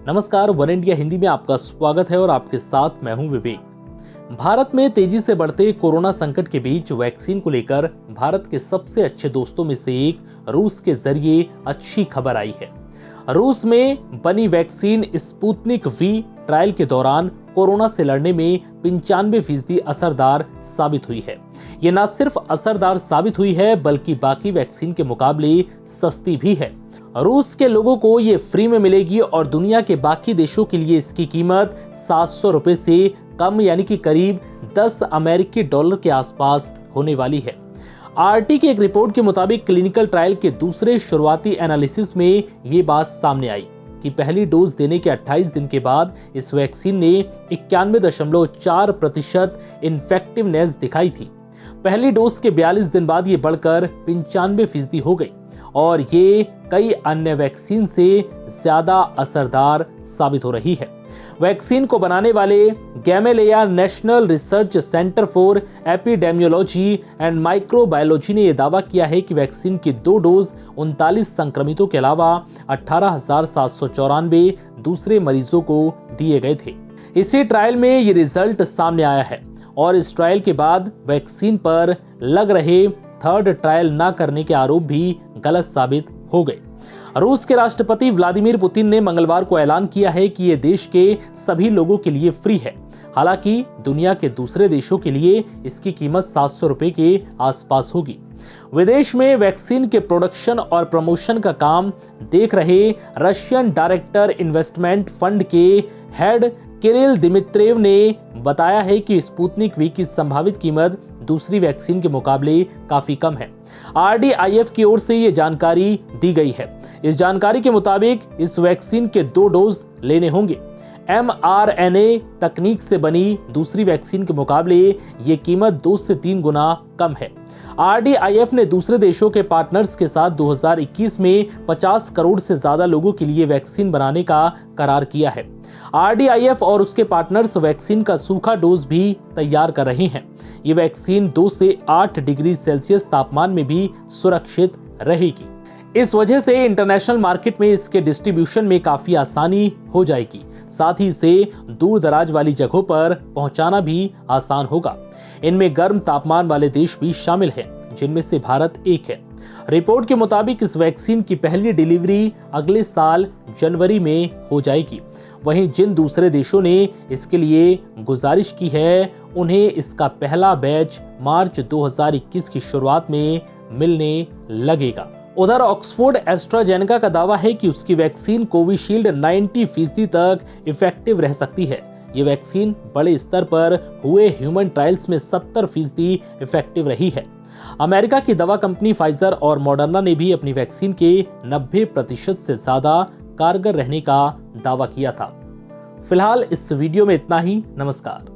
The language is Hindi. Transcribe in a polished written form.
नमस्कार, वन इंडिया हिंदी में आपका स्वागत है और आपके साथ मैं हूं विवेक। भारत में तेजी से बढ़ते कोरोना संकट के बीच वैक्सीन को लेकर भारत के सबसे अच्छे दोस्तों में से एक रूस के जरिए अच्छी खबर आई है। रूस में बनी वैक्सीन स्पुतनिक वी ट्रायल के दौरान कोरोना से लड़ने में 95% असरदार साबित हुई है। ये न सिर्फ असरदार साबित हुई है बल्कि बाकी वैक्सीन के मुकाबले सस्ती भी है। रूस के लोगों को ये फ्री में मिलेगी और दुनिया के बाकी देशों के लिए इसकी कीमत 700 रुपए से कम यानी कि करीब 10 अमेरिकी डॉलर के आसपास होने वाली है। आरटी की एक रिपोर्ट के मुताबिक क्लिनिकल ट्रायल के दूसरे शुरुआती एनालिसिस में ये बात सामने आई कि पहली डोज देने के 28 दिन के बाद इस वैक्सीन ने 91.4% इन्फेक्टिवनेस दिखाई थी। पहली डोज के 42 दिन बाद ये बढ़कर 95% हो गई और ये कई अन्य वैक्सीन से ज्यादा असरदार साबित हो रही है। वैक्सीन को बनाने वाले Gamaleya national research centre for epidemiology and microbiology ने यह दावा किया है कि वैक्सीन की 2 डोज 39 संक्रमितों के अलावा 18,794 दूसरे मरीजों को दिए गए थे। इसी ट्रायल में ये रिजल्ट सामने आया है और इस ट्रायल के बाद वैक्सीन पर लग रहे थर्ड ट्रायल न करने के आरोप भी गलत साबित हो गए। रूस के राष्ट्रपति व्लादिमीर पुतिन ने मंगलवार को ऐलान किया है कि ये देश के सभी लोगों के लिए फ्री है। हालांकि दुनिया के दूसरे देशों के लिए इसकी कीमत 700 रुपए के आसपास होगी। विदेश में वैक्सीन के प्रोडक्शन और प्रमोशन का काम देख रहे रशियन डायरेक्टर इन्वेस्टमेंट फंड के हेड किरिल दिमित्रेव ने बताया है कि स्पुतनिक वी की संभावित कीमत दूसरी वैक्सीन के मुकाबले काफी कम है। RDIF की ओर से ये जानकारी दी गई है। इस जानकारी के मुताबिक इस वैक्सीन के 2 डोज लेने होंगे। mRNA तकनीक से बनी दूसरी वैक्सीन के मुकाबले ये कीमत 2 से 3 गुना कम है। RDIF ने दूसरे देशों के पार्टनर्स के साथ 2021 में 50 करोड़ से ज्यादा लोगों के लिए वैक्सीन बनाने का करार किया है। RDIF और उसके पार्टनर्स वैक्सीन का सूखा डोज भी तैयार कर रहे हैं। ये वैक्सीन 2 से 8 डिग्री सेल्सियस तापमान में भी सुरक्षित रहेगी। इस वजह से इंटरनेशनल मार्केट में इसके डिस्ट्रीब्यूशन में काफी आसानी हो जाएगी। साथ ही इसे दूर दराज वाली जगहों पर पहुंचाना भी आसान होगा। इनमें गर्म तापमान वाले देश भी शामिल हैं, जिनमें से भारत एक है। रिपोर्ट के मुताबिक इस वैक्सीन की पहली डिलीवरी अगले साल जनवरी में हो जाएगी। वहीं जिन दूसरे देशों ने इसके लिए गुजारिश की है, उन्हें इसका पहला बैच मार्च 2021 की शुरुआत में मिलने लगेगा। उधर ऑक्सफोर्ड एस्ट्राजेनेका का दावा है कि उसकी वैक्सीन कोविशील्ड 90% तक इफेक्टिव रह सकती है। ये वैक्सीन बड़े स्तर पर हुए ह्यूमन ट्रायल्स में 70% इफेक्टिव रही है। अमेरिका की दवा कंपनी फाइजर और मॉडर्ना ने भी अपनी वैक्सीन के 90% से ज्यादा कारगर रहने का दावा किया था। फिलहाल इस वीडियो में इतना ही। नमस्कार।